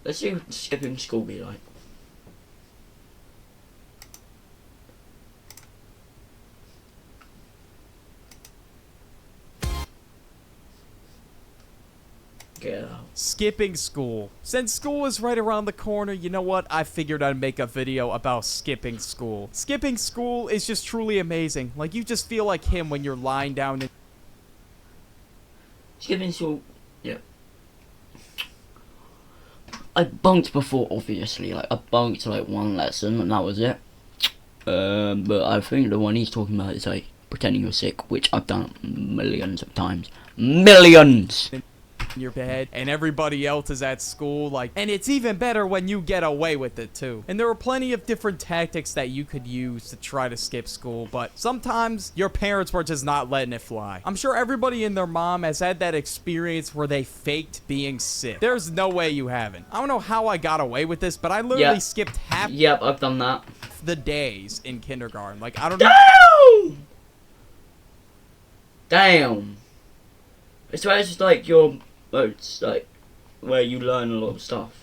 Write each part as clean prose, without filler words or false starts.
Let's see what skipping school be like. Get out. Skipping school. Since school is right around the corner, you know what? I figured I'd make a video about skipping school. Skipping school is just truly amazing. Like, you just feel like him when you're lying down in... Skipping school, yeah. I bunked before, obviously. Like, I bunked like one lesson and that was it. But I think the one he's talking about is like pretending you're sick, which I've done millions of times. Millions! your bed and everybody else is at school, like, and it's even better when you get away with it too. And there are plenty of different tactics that you could use to try to skip school, but sometimes your parents were just not letting it fly. I'm sure everybody and their mom has had that experience where they faked being sick. There's no way you haven't. I don't know how I got away with this, but I literally skipped half Yep, I've done that. the days in kindergarten. Like, I don't know. Damn! It's just like your, it's like where you learn a lot of stuff.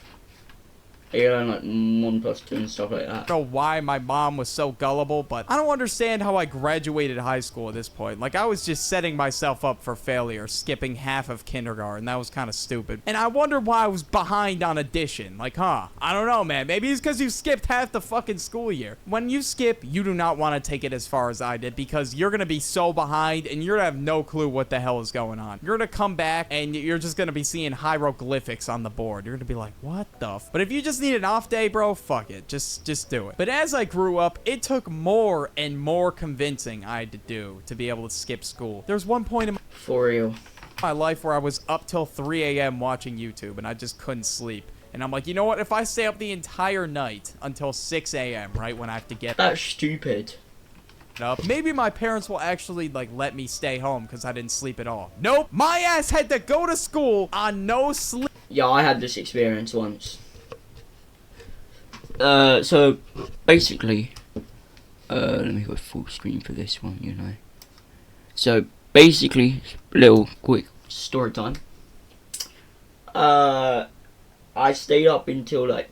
You learn like 1+2 and stuff like that. I don't know why my mom was so gullible, but I don't understand how I graduated high school at this point. Like, I was just setting myself up for failure, skipping half of kindergarten. That was kind of stupid. And I wonder why I was behind on addition. Like, I don't know, man. Maybe it's because you skipped half the fucking school year. When you skip, you do not want to take it as far as I did, because you're going to be so behind and you're going to have no clue what the hell is going on. You're going to come back and you're just going to be seeing hieroglyphics on the board. You're going to be like, what the f... But if you just need an off day, bro, fuck it. Just do it. But as I grew up, it took more and more convincing I had to do to be able to skip school. There's one point in For real. my life where I was up till 3 a.m. watching YouTube and I just couldn't sleep. And I'm like, you know what? If I stay up the entire night until 6 a.m., right, when I have to get That's stupid. up, maybe my parents will actually, like, let me stay home because I didn't sleep at all. Nope. My ass had to go to school on no sleep. Yeah, I had this experience once. So, basically, let me go full screen for this one, you know. So, basically, little quick story time. I stayed up until like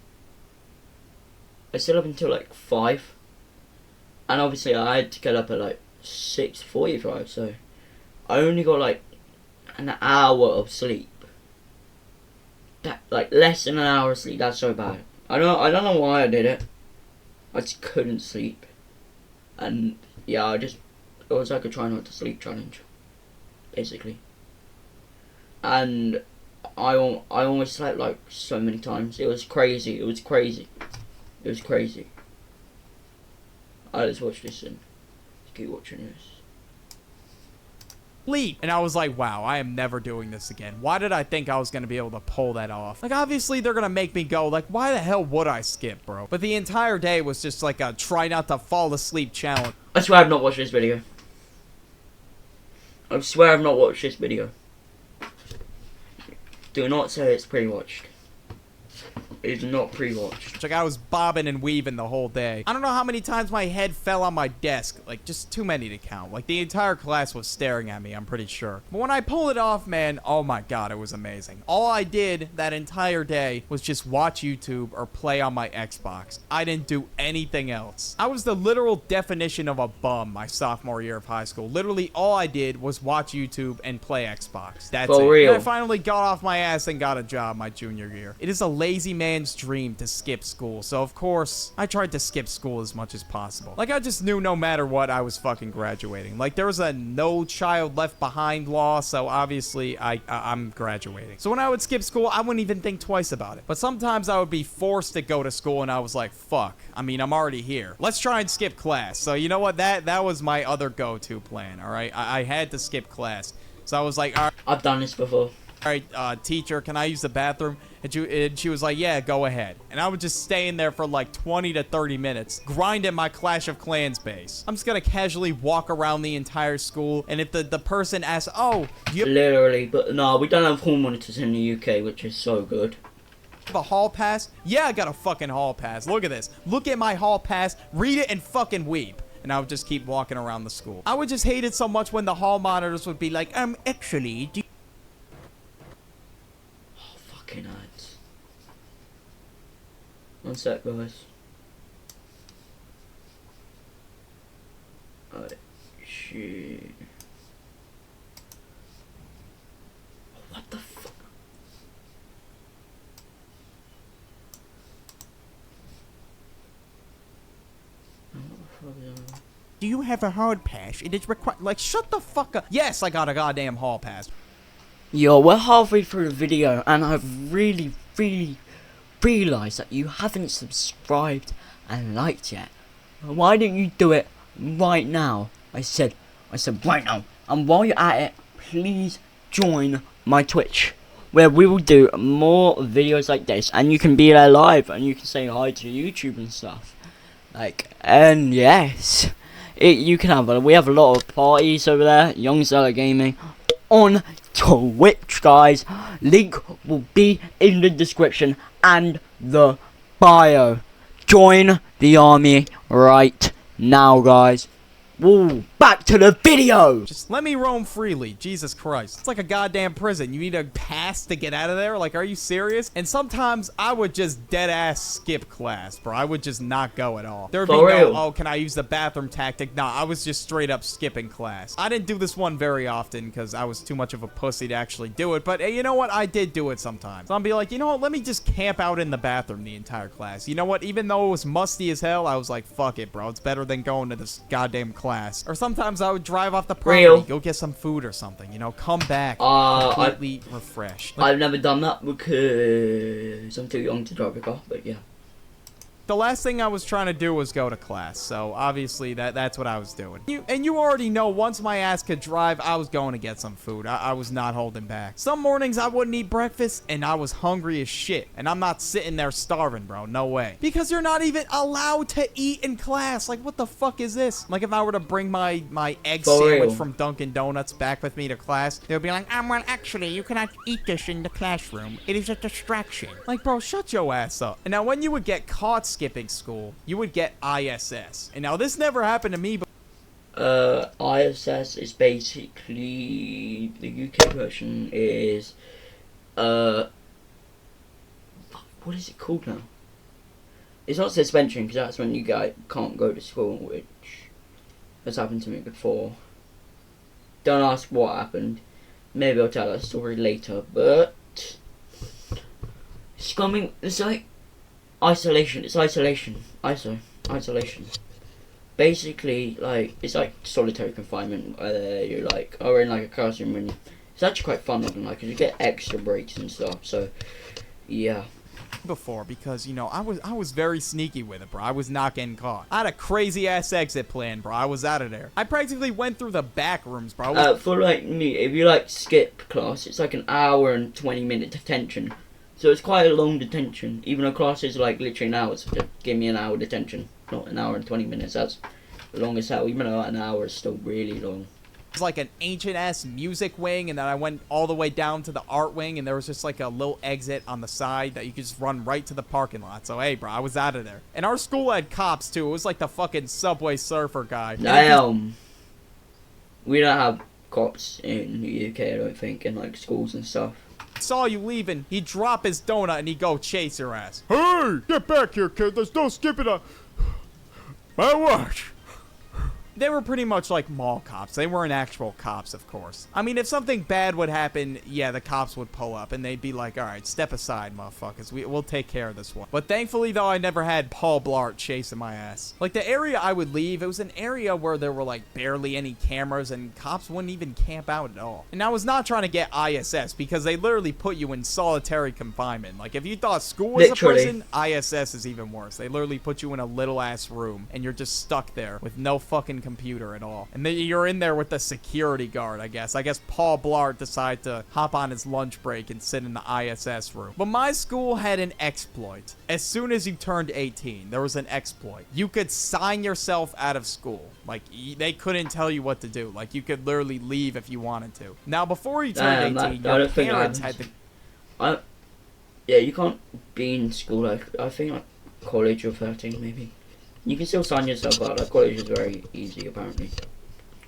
5. And obviously I had to get up at like 6:45, so I only got like an hour of sleep. That, like, less than an hour of sleep, that's so bad. I don't know why I did it. I just couldn't sleep. And yeah, it was like a try not to sleep challenge, basically. And I almost slept like so many times. It was crazy. Let's watch this and keep watching this. And I was like, wow, I am never doing this again. Why did I think I was going to be able to pull that off? Like, obviously, they're going to make me go, like, why the hell would I skip, bro? But the entire day was just like a try not to fall asleep challenge. I swear I've not watched this video. I swear I've not watched this video. Do not say it's pre-watched. It's not pre-watched. Like, I was bobbing and weaving the whole day. I don't know how many times my head fell on my desk. Like, just too many to count. Like, the entire class was staring at me, I'm pretty sure. But when I pulled it off, man, oh my god, it was amazing. All I did that entire day was just watch YouTube or play on my Xbox. I didn't do anything else. I was the literal definition of a bum my sophomore year of high school. Literally, all I did was watch YouTube and play Xbox. That's it. For real. And I finally got off my ass and got a job my junior year. It is a lazy man's dream to skip school, so of course I tried to skip school as much as possible. Like, I just knew no matter what I was fucking graduating. Like, there was a no child left behind law, so obviously I'm graduating. So when I would skip school, I wouldn't even think twice about it. But sometimes I would be forced to go to school and I was like, fuck, I mean, I'm already here, let's try and skip class. So you know what, that was my other go-to plan. All right, I had to skip class, so I was like, all right, I've done this before. teacher, can I use the bathroom? And she was like, yeah, go ahead. And I would just stay in there for like 20 to 30 minutes, grinding my Clash of Clans base. I'm just gonna casually walk around the entire school, and if the person asks, oh, do you Literally, but no, we don't have hall monitors in the UK, which is so good. have a hall pass? Yeah, I got a fucking hall pass. Look at this. Look at my hall pass, read it, and fucking weep. And I would just keep walking around the school. I would just hate it so much when the hall monitors would be like, actually, do Fucking ads. sec, guys. Shit. What the fuck? Do you have a hard pass? It is required. Like, shut the fuck up. Yes, I got a goddamn hall pass. Yo, we're halfway through the video, and I've really realised that you haven't subscribed and liked yet. Why don't you do it right now? I said right now. And while you're at it, please join my Twitch, where we will do more videos like this, and you can be there live, and you can say hi to YouTube and stuff. Like, and yes, you can have. We have a lot of parties over there. Young Zeller Gaming on Twitch, guys. Link will be in the description and the bio. Join the army right now, guys. Woo, back to the video. Just let me roam freely. Jesus Christ. It's like a goddamn prison. You need a pass to get out of there? Like, are you serious? And sometimes I would just dead ass skip class, bro. I would just not go at all. There would be no, oh, can I use the bathroom tactic? Nah, I was just straight up skipping class. I didn't do this one very often because I was too much of a pussy to actually do it. But hey, you know what? I did do it sometimes. So I'll be like, you know what? Let me just camp out in the bathroom the entire class. You know what? Even though it was musty as hell, I was like, fuck it, bro. It's better than going to this goddamn class. Or sometimes I would drive off the property, go get some food or something, you know, come back completely refreshed. Like, I've never done that because I'm too young to drive a car, but yeah. the last thing I was trying to do was go to class, so obviously that's what I was doing. You already know, once my ass could drive, I was going to get some food. I was not holding back. Some mornings I wouldn't eat breakfast, and I was hungry as shit. And I'm not sitting there starving, bro. No way. Because you're not even allowed to eat in class. Like, what the fuck is this? Like, if I were to bring my egg sandwich from Dunkin' Donuts back with me to class, they'll be like, well, actually, you cannot eat this in the classroom. It is a distraction. Like, bro, shut your ass up. And now, when you would get caught skipping school, you would get ISS. And now this never happened to me, but ISS is basically the UK version is what is it called now? It's not suspension because that's when you can't go to school, which has happened to me before. Don't ask what happened. Maybe I'll tell that story later, but it's coming. It's like isolation. It's isolation. Isolation. Basically, like, it's like solitary confinement where you're like, are in like a classroom, and it's actually quite fun looking like, because you get extra breaks and stuff. So, yeah. Before, because, you know, I was very sneaky with it, bro. I was not getting caught. I had a crazy ass exit plan, bro. I was out of there. I practically went through the back rooms, bro. For like me, if you like skip class, it's like an hour and 20-minute detention. So it's quite a long detention. Even though class is like literally an hour, so just give me an hour detention. Not an hour and 20 minutes, that's long as hell. Even though an hour is still really long. It was like an ancient ass music wing, and then I went all the way down to the art wing, and there was just like a little exit on the side that you could just run right to the parking lot. So hey, bro, I was out of there. And our school had cops too. It was like the fucking Subway Surfer guy. Damn. We don't have cops in the UK, I don't think, in like schools and stuff. Saw you leaving, he'd drop his donut and he'd go chase your ass. Hey, get back here, kid. There's no skipping a... My watch. They were pretty much like mall cops. They weren't actual cops, of course. I mean, if something bad would happen, yeah, the cops would pull up and they'd be like, all right, step aside, motherfuckers. We'll take care of this one. But thankfully, though, I never had Paul Blart chasing my ass. Like, the area I would leave, it was an area where there were, like, barely any cameras and cops wouldn't even camp out at all. And I was not trying to get ISS because they literally put you in solitary confinement. Like, if you thought school was literally a prison, ISS is even worse. They literally put you in a little-ass room and you're just stuck there with no fucking computer at all. And then you're in there with the security guard, I guess. I guess Paul Blart decided to hop on his lunch break and sit in the ISS room. But my school had an exploit. As soon as you turned 18, there was an exploit. You could sign yourself out of school. Like, they couldn't tell you what to do. Like, you could literally leave if you wanted to. Now, before you turned 18, your parents had to... Yeah, you can't be in school, like, I think like college or 13 maybe. You can still sign yourself out. Like, college is very easy, apparently.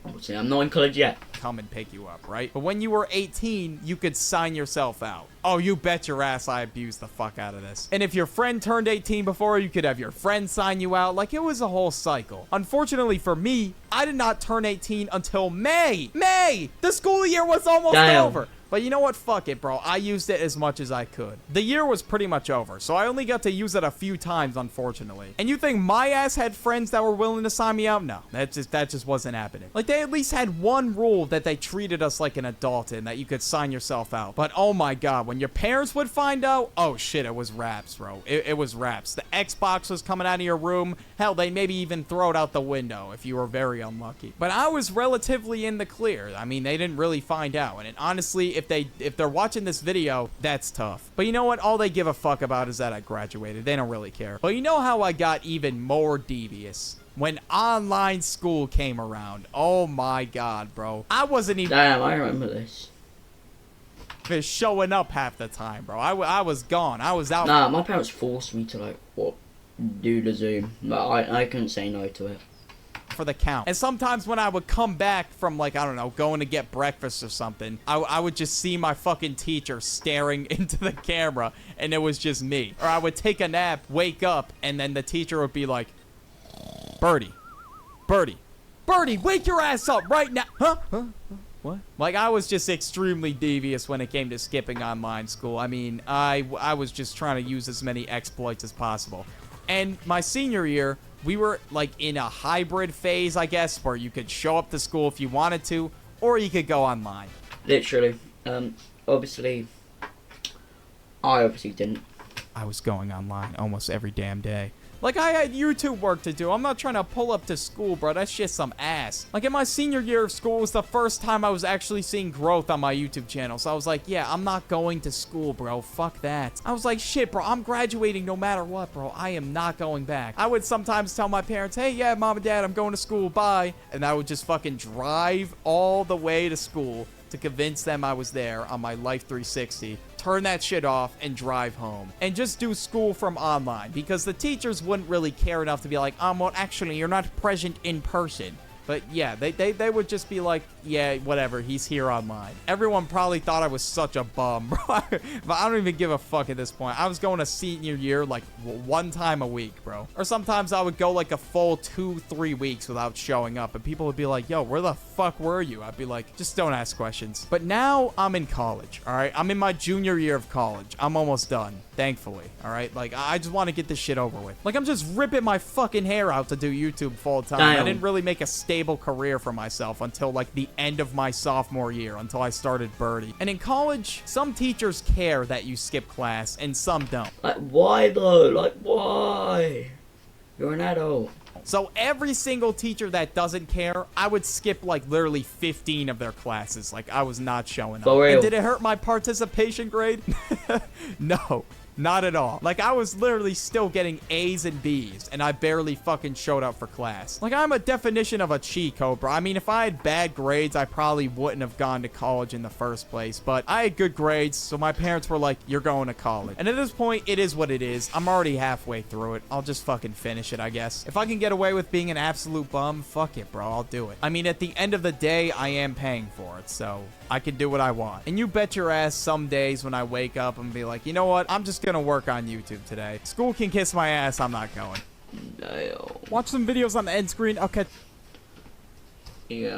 Obviously, I'm not in college yet. Come and pick you up, right? But when you were 18, you could sign yourself out. Oh, you bet your ass I abused the fuck out of this. And if your friend turned 18 before, you could have your friend sign you out. Like, it was a whole cycle. Unfortunately for me, I did not turn 18 until May. May! The school year was almost over. But you know what? Fuck it, bro. I used it as much as I could. The year was pretty much over, so I only got to use it a few times, unfortunately. And you think my ass had friends that were willing to sign me out? No, that just wasn't happening. Like, they at least had one rule that they treated us like an adult in, that you could sign yourself out. But oh my god, when your parents would find out, oh shit, it was raps, bro. It was raps. The Xbox was coming out of your room. Hell, they maybe even throw it out the window if you were very unlucky. But I was relatively in the clear. I mean, they didn't really find out. And honestly, if they're watching this video, that's tough. But you know what? All they give a fuck about is that I graduated. They don't really care. But you know how I got even more devious? When online school came around. Oh my god, bro. I wasn't even... Damn, I remember this. Showing up half the time, bro. I was gone. I was out. Nah, my parents forced me to, like, do the Zoom. But I couldn't say no to it. For the count. And sometimes when I would come back from, like, I don't know, going to get breakfast or something, I would just see my fucking teacher staring into the camera, and it was just me. Or I would take a nap, wake up, and then the teacher would be like, Birdie, wake your ass up right now. Huh? What? Like, I was just extremely devious when it came to skipping online school. I mean, I was just trying to use as many exploits as possible. And my senior year, we were, like, in a hybrid phase, I guess, where you could show up to school if you wanted to, or you could go online. Literally. Obviously, I obviously didn't. I was going online almost every damn day. Like, I had YouTube work to do. I'm not trying to pull up to school, bro. That's just some ass. Like, in my senior year of school was the first time I was actually seeing growth on my YouTube channel. So I was like, yeah, I'm not going to school, bro. Fuck that. I was like, shit, bro. I'm graduating no matter what, bro. I am not going back. I would sometimes tell my parents, hey, yeah, mom and dad, I'm going to school. Bye. And I would just fucking drive all the way to school to convince them I was there on my Life 360, turn that shit off, and drive home. And just do school from online, because the teachers wouldn't really care enough to be like, well, actually, you're not present in person. But yeah, they would just be like, yeah, whatever, he's here online. Everyone probably thought I was such a bum, bro. But I don't even give a fuck at this point. I was going to senior year like one time a week, bro. Or sometimes I would go like a full 2-3 weeks without showing up. And people would be like, yo, where the fuck were you? I'd be like, just don't ask questions. But now I'm in college, all right? I'm in my junior year of college. I'm almost done, thankfully, all right? Like, I just want to get this shit over with. Like, I'm just ripping my fucking hair out to do YouTube full time. Damn. I didn't really make a stable career for myself until like the end of my sophomore year, until I started Birdie. And in college, some teachers care that you skip class and some don't. Like, why though? Like, why? You're an adult. So every single teacher that doesn't care, I would skip like literally 15 of their classes. Like, I was not showing up. For real? And did it hurt my participation grade? No. Not at all. Like, I was literally still getting A's and B's, and I barely fucking showed up for class. Like, I'm a definition of a cheat code, bro. I mean, if I had bad grades, I probably wouldn't have gone to college in the first place, but I had good grades, so my parents were like, you're going to college. And at this point, it is what it is. I'm already halfway through it. I'll just fucking finish it, I guess. If I can get away with being an absolute bum, fuck it, bro. I'll do it. I mean, at the end of the day, I am paying for it, so I can do what I want. And you bet your ass some days when I wake up and be like, you know what? I'm just gonna work on YouTube today. School can kiss my ass. I'm not going. No. Watch some videos on the end screen. Okay. Yeah.